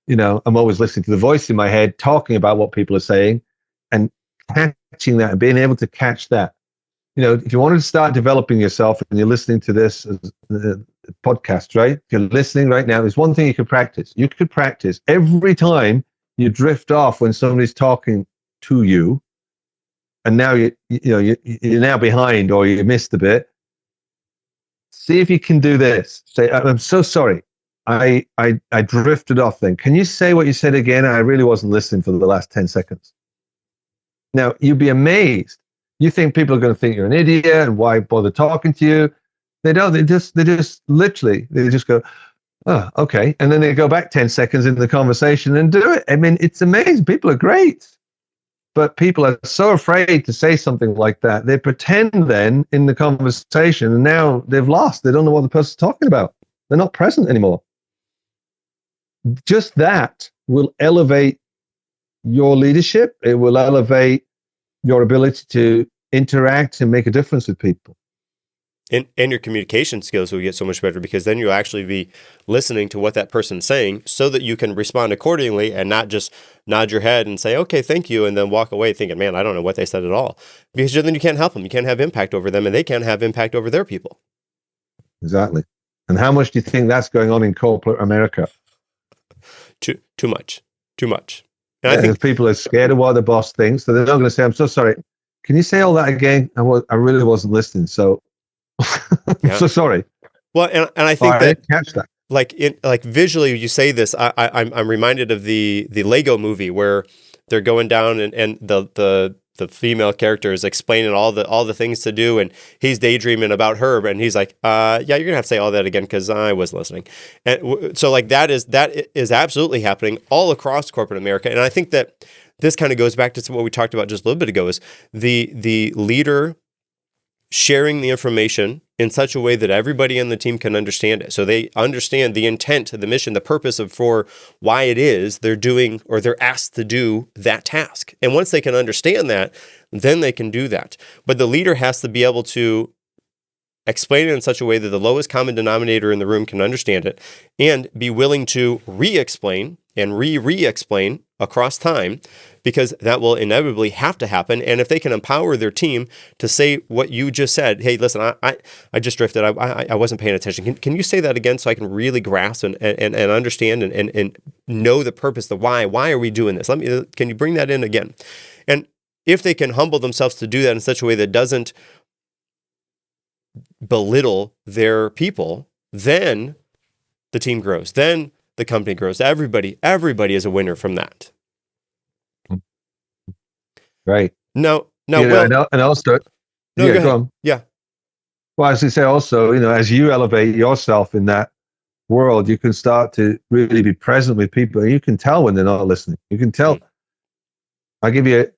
I'm always listening to the voice in my head talking about what people are saying and catching that and being able to catch that. If you wanted to start developing yourself and you're listening to this podcast, right? If you're listening right now, there's one thing you could practice. You could practice every time you drift off when somebody's talking to you, and now you're now behind or you missed a bit. See if you can do this. Say, I'm so sorry. I drifted off then. Can you say what you said again? I really wasn't listening for the last 10 seconds. Now, you'd be amazed. You think people are going to think you're an idiot and why bother talking to you? They don't. They just go, oh, okay. And then they go back 10 seconds into the conversation and do it. I mean, it's amazing. People are great. But people are so afraid to say something like that. They pretend then in the conversation and now they've lost. They don't know what the person's talking about. They're not present anymore. Just that will elevate your leadership. It will elevate your ability to interact and make a difference with people. And your communication skills will get so much better, because then you'll actually be listening to what that person's saying so that you can respond accordingly and not just nod your head and say, okay, thank you, and then walk away thinking, man, I don't know what they said at all. Because then you can't help them. You can't have impact over them, and they can't have impact over their people. Exactly. And how much do you think that's going on in corporate America? Too much. And I think people are scared of what the boss thinks, so they're not going to say, I'm so sorry. Can you say all that again? I really wasn't listening, so I'm so sorry. Well, and I think I didn't catch that. Like visually, you say this, I'm reminded of the Lego movie where they're going down and the female character is explaining all the things to do, and he's daydreaming about her, and he's like, yeah, you're gonna have to say all that again because I was listening. And so like that is absolutely happening all across corporate America, and I think that this kind of goes back to what we talked about just a little bit ago, is the leader sharing the information in such a way that everybody in the team can understand it. So they understand the intent, the mission, the purpose for why it is they're doing or they're asked to do that task. And once they can understand that, then they can do that. But the leader has to be able to explain it in such a way that the lowest common denominator in the room can understand it, and be willing to re-explain and re-explain across time, because that will inevitably have to happen. And if they can empower their team to say what you just said, hey, listen, I just drifted. I wasn't paying attention. Can you say that again so I can really grasp and understand and know the purpose, the why? Why are we doing this? Can you bring that in again? And if they can humble themselves to do that in such a way that doesn't belittle their people, then the team grows. Then the company grows. Everybody is a winner from that. Right. No. And also, no, go on. Yeah. Well, as you say, also, as you elevate yourself in that world, you can start to really be present with people, and you can tell when they're not listening. You can tell. I'll give you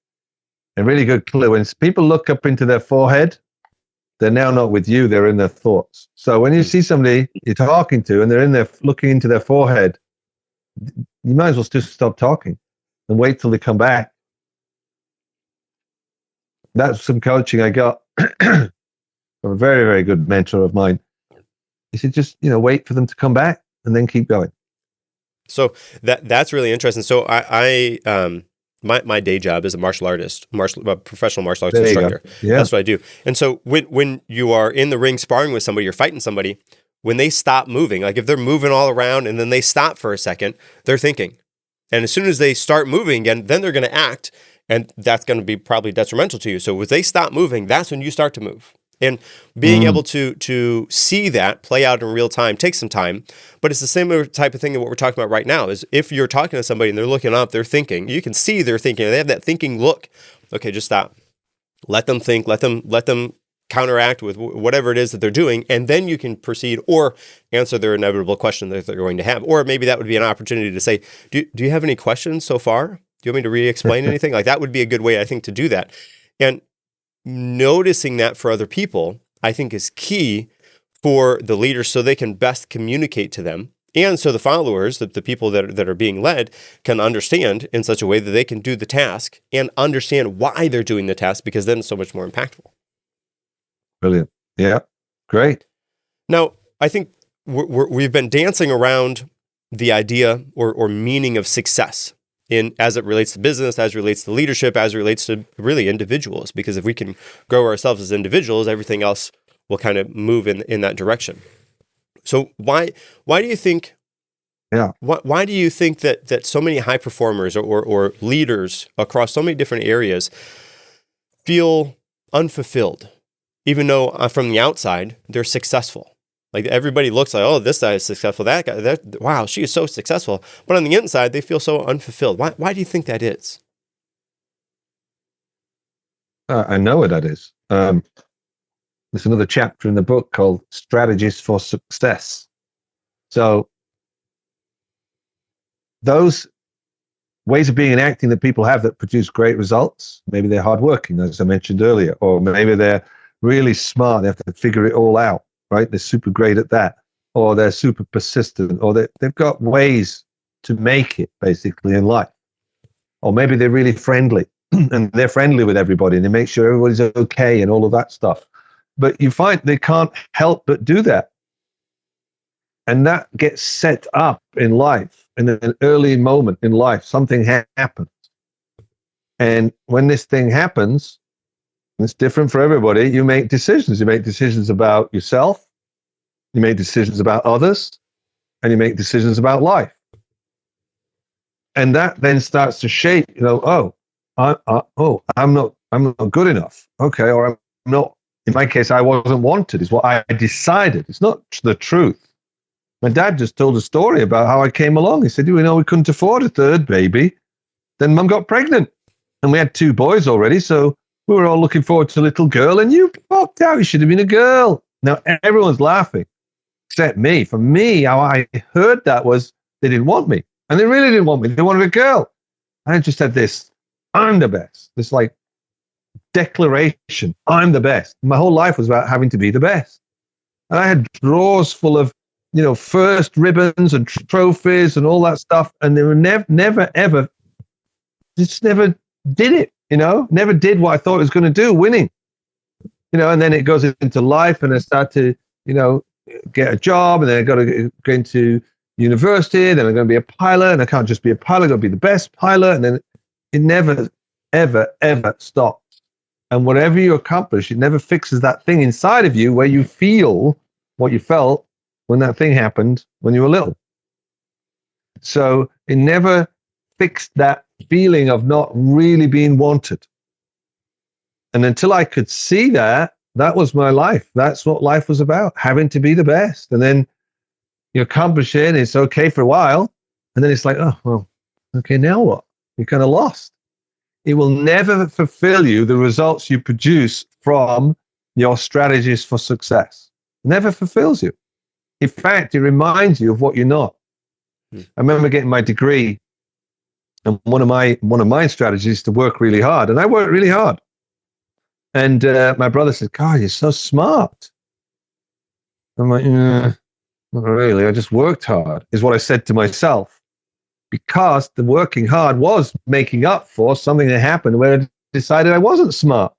a really good clue. When people look up into their forehead, they're now not with you, they're in their thoughts. So when you see somebody you're talking to and they're in there looking into their forehead, you might as well just stop talking and wait till they come back. That's some coaching I got from a very, very good mentor of mine. He said, just, wait for them to come back and then keep going. So that's really interesting. So my day job is a martial artist, professional martial arts instructor. Yeah. That's what I do. And so when you are in the ring sparring with somebody, you're fighting somebody, when they stop moving, like if they're moving all around and then they stop for a second, they're thinking. And as soon as they start moving again, then they're going to act, and that's going to be probably detrimental to you. So if they stop moving, that's when you start to move. And being able to see that play out in real time takes some time, but it's the similar type of thing that what we're talking about right now is if you're talking to somebody and they're looking up, they're thinking, you can see they're thinking, they have that thinking look. Okay, just stop. Let them think, let them counteract with whatever it is that they're doing, and then you can proceed or answer their inevitable question that they're going to have. Or maybe that would be an opportunity to say, do you have any questions so far? Do you want me to re-explain anything? Like that would be a good way, I think, to do that. And noticing that for other people, I think, is key for the leaders so they can best communicate to them. And so the followers, the people that are being led, can understand in such a way that they can do the task and understand why they're doing the task, because then it's so much more impactful. Brilliant. Yeah. Great. Now, I think we've been dancing around the idea or meaning of success as it relates to business, as it relates to leadership, as it relates to really individuals, because if we can grow ourselves as individuals, everything else will kind of move in that direction. So why do you think? Yeah. Why do you think that so many high performers or leaders across so many different areas feel unfulfilled, even though from the outside they're successful? Like everybody looks like, oh, this guy is successful. That guy, wow, she is so successful. But on the inside, they feel so unfulfilled. Why do you think that is? I know what that is. There's another chapter in the book called Strategies for Success. So those ways of being and acting that people have that produce great results, maybe they're hardworking, as I mentioned earlier, or maybe they're really smart. They have to figure it all out. Right? They're super great at that, or they're super persistent, or they've got ways to make it basically in life. Or maybe they're really friendly and they're friendly with everybody and they make sure everybody's okay and all of that stuff. But you find they can't help but do that. And that gets set up in life, in an early moment in life, something happens. And when this thing happens, it's different for everybody. You make decisions. You make decisions about yourself. You make decisions about others. And you make decisions about life. And that then starts to shape, I'm not I'm not good enough. Okay, or I'm not. In my case, I wasn't wanted. Is what I decided. It's not the truth. My dad just told a story about how I came along. He said, we couldn't afford a third baby. Then Mum got pregnant, and we had 2 boys already. So we were all looking forward to a little girl, and you popped out. You should have been a girl. Now everyone's laughing, except me. For me, how I heard that was they didn't want me, and they really didn't want me. They wanted a girl. I just had this, I'm the best. This like declaration, I'm the best. My whole life was about having to be the best. And I had drawers full of, first ribbons and trophies and all that stuff. And they were never, ever, just never did it, never did what I thought it was going to do, winning. And then it goes into life, and I start to, get a job, and then I got to go into university, then I'm going to be a pilot, and I can't just be a pilot, I've got to be the best pilot. And then it never, ever, ever stops. And whatever you accomplish, it never fixes that thing inside of you where you feel what you felt when that thing happened when you were little. So it never fixed that feeling of not really being wanted. And until I could see that, that was my life. That's what life was about, having to be the best. And then you accomplish it, and it's okay for a while. And then it's like, oh, well, okay, now what? You're kind of lost. It will never fulfill you the results you produce from your strategies for success. It never fulfills you. In fact, it reminds you of what you're not. I remember getting my degree, and one of my strategies is to work really hard, and I worked really hard. And my brother said, "God, you're so smart." I'm like, not really. I just worked hard, is what I said to myself. Because the working hard was making up for something that happened where I decided I wasn't smart.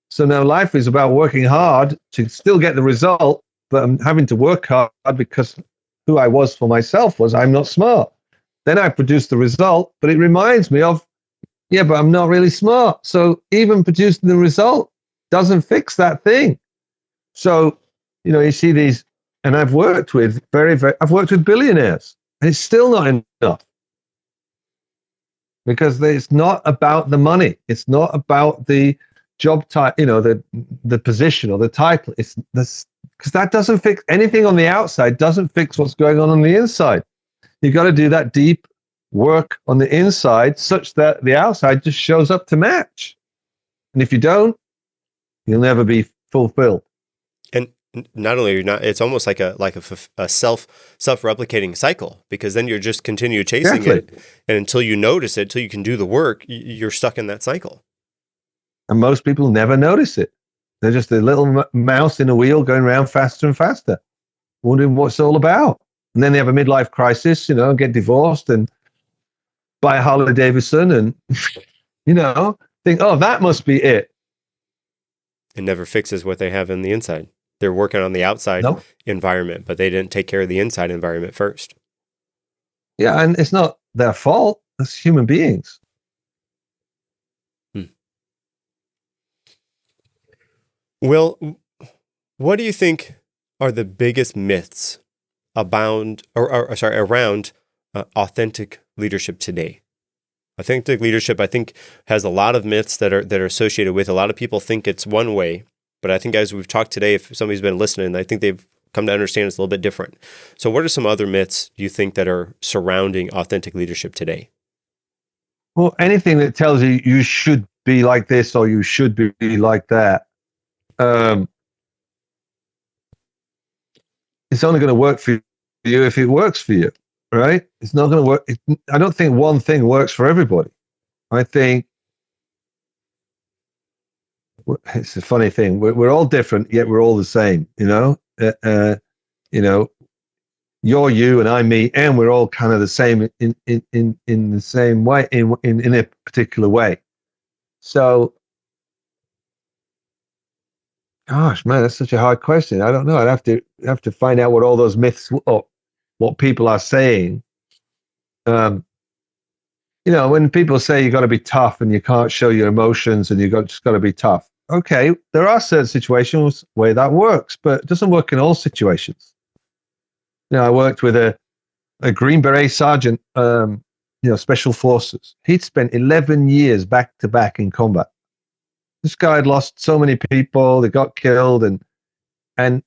So now life is about working hard to still get the result, but I'm having to work hard because who I was for myself was I'm not smart. Then I produce the result, but it reminds me of, yeah, but I'm not really smart. So even producing the result doesn't fix that thing. So, you see these, and I've worked with I've worked with billionaires, and it's still not enough. Because it's not about the money. It's not about the job title, the position or the title. It's this, because that doesn't fix anything on the outside, doesn't fix what's going on the inside. You've got to do that deep work on the inside such that the outside just shows up to match. And if you don't, you'll never be fulfilled. And not only you're not, it's almost like a self-replicating cycle, because then you're just continue chasing it, and until you notice it, until you can do the work, you're stuck in that cycle. And most people never notice it. They're just a little mouse in a wheel going around faster and faster, wondering what it's all about. And then they have a midlife crisis, get divorced and buy a Harley Davidson and, think, oh, that must be it. It never fixes what they have in the inside. They're working on the outside environment, but they didn't take care of the inside environment first. Yeah, and it's not their fault. It's human beings. Will, what do you think are the biggest myths around authentic leadership today? Authentic leadership, I think, has a lot of myths that are associated with. A lot of people think it's one way, but I think as we've talked today, if somebody's been listening, I think they've come to understand it's a little bit different. So what are some other myths you think that are surrounding authentic leadership today? Well, anything that tells you you should be like this or you should be like that, it's only going to work for you if it works for you, right? It's not going to work. I don't think one thing works for everybody. I think it's a funny thing. We're all different, yet we're all the same. You're you and I'm me, and we're all kind of the same in the same way, in a particular way. So, gosh, man, that's such a hard question. I don't know. I'd have to find out what all those myths or what people are saying. When people say you got to be tough and you can't show your emotions and just got to be tough. Okay, there are certain situations where that works, but it doesn't work in all situations. I worked with a Green Beret sergeant, special forces. He'd spent 11 years back to back in combat. This guy had lost so many people. They got killed, and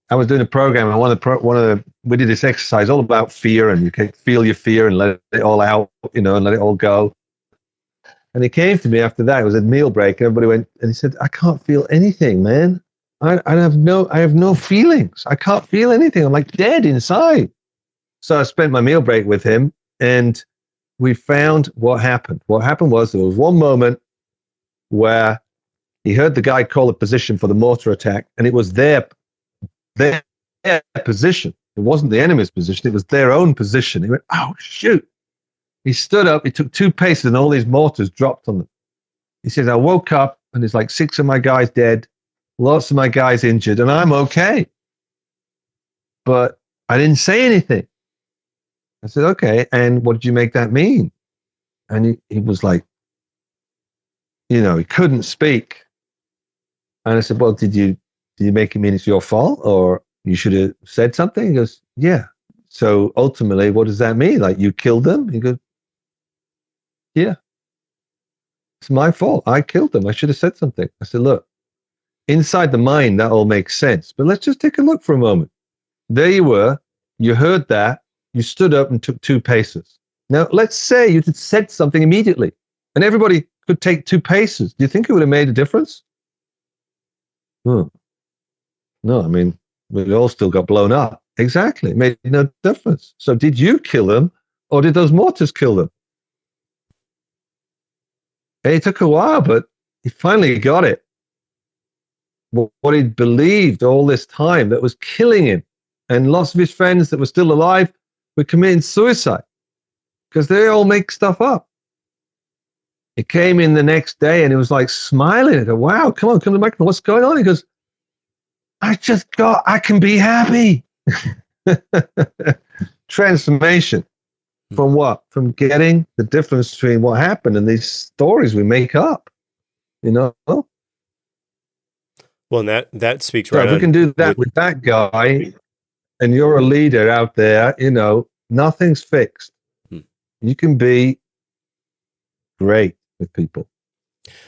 I was doing a program, and we did this exercise all about fear, and you can feel your fear and let it all out, and let it all go. And he came to me after that. It was a meal break, and everybody went, and he said, "I can't feel anything, man. I have no feelings. I can't feel anything. I'm like dead inside." So I spent my meal break with him, and we found what happened. What happened was there was one moment where he heard the guy call a position for the mortar attack, and it was their position. It wasn't the enemy's position. It was their own position. He went, "Oh, shoot." He stood up. He took 2 paces, and all these mortars dropped on them. He says, "I woke up, and there's like 6 of my guys dead, lots of my guys injured, and I'm okay. But I didn't say anything." I said, "Okay, and what did you make that mean?" And he was like, he couldn't speak. And I said, "Well, did you make it mean it's your fault, or you should have said something?" He goes, "Yeah. So ultimately, what does that mean? Like, you killed them?" He goes, "Yeah. It's my fault. I killed them. I should have said something." I said, "Look, inside the mind, that all makes sense. But let's just take a look for a moment. There you were. You heard that. You stood up and took 2 paces. Now, let's say you had said something immediately, and everybody could take 2 paces. Do you think it would have made a difference?" No, I mean, we all still got blown up. Exactly. It made no difference. So did you kill them, or did those mortars kill them? And it took a while, but he finally got it. What he'd believed all this time that was killing him, and lots of his friends that were still alive were committing suicide because they all make stuff up. He came in the next day, and he was like smiling. I go, "Wow, come on, come to the microphone. What's going on?" He goes, I can be happy." Transformation. From what? From getting the difference between what happened and these stories we make up, Well, and that speaks right on. If we can do that with that guy, and you're a leader out there, nothing's fixed. You can be great with people.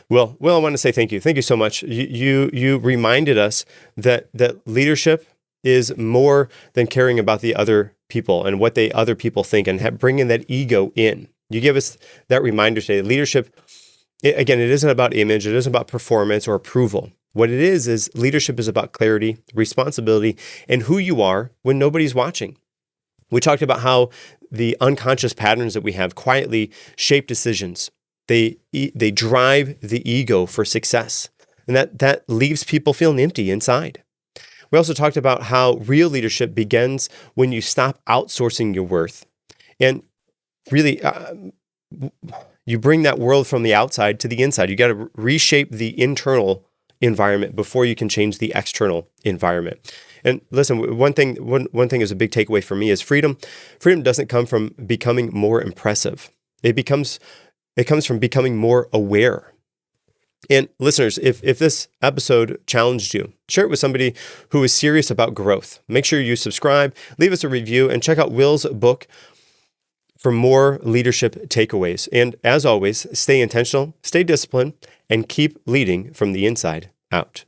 Well, I want to say thank you. Thank you so much. You reminded us that leadership is more than caring about the other people and what other people think, and bringing that ego in. You give us that reminder today. Leadership, again, it isn't about image. It isn't about performance or approval. What it is leadership is about clarity, responsibility, and who you are when nobody's watching. We talked about how the unconscious patterns that we have quietly shape decisions. They drive the ego for success, and that leaves people feeling empty inside. We also talked about how real leadership begins when you stop outsourcing your worth, and really you bring that world from the outside to the inside. You got to reshape the internal environment before you can change the external environment. And listen, one thing is a big takeaway for me is freedom. Freedom doesn't come from becoming more impressive. It comes from becoming more aware. And listeners, if this episode challenged you, share it with somebody who is serious about growth. Make sure you subscribe, leave us a review, and check out Will's book for more leadership takeaways. And as always, stay intentional, stay disciplined, and keep leading from the inside out.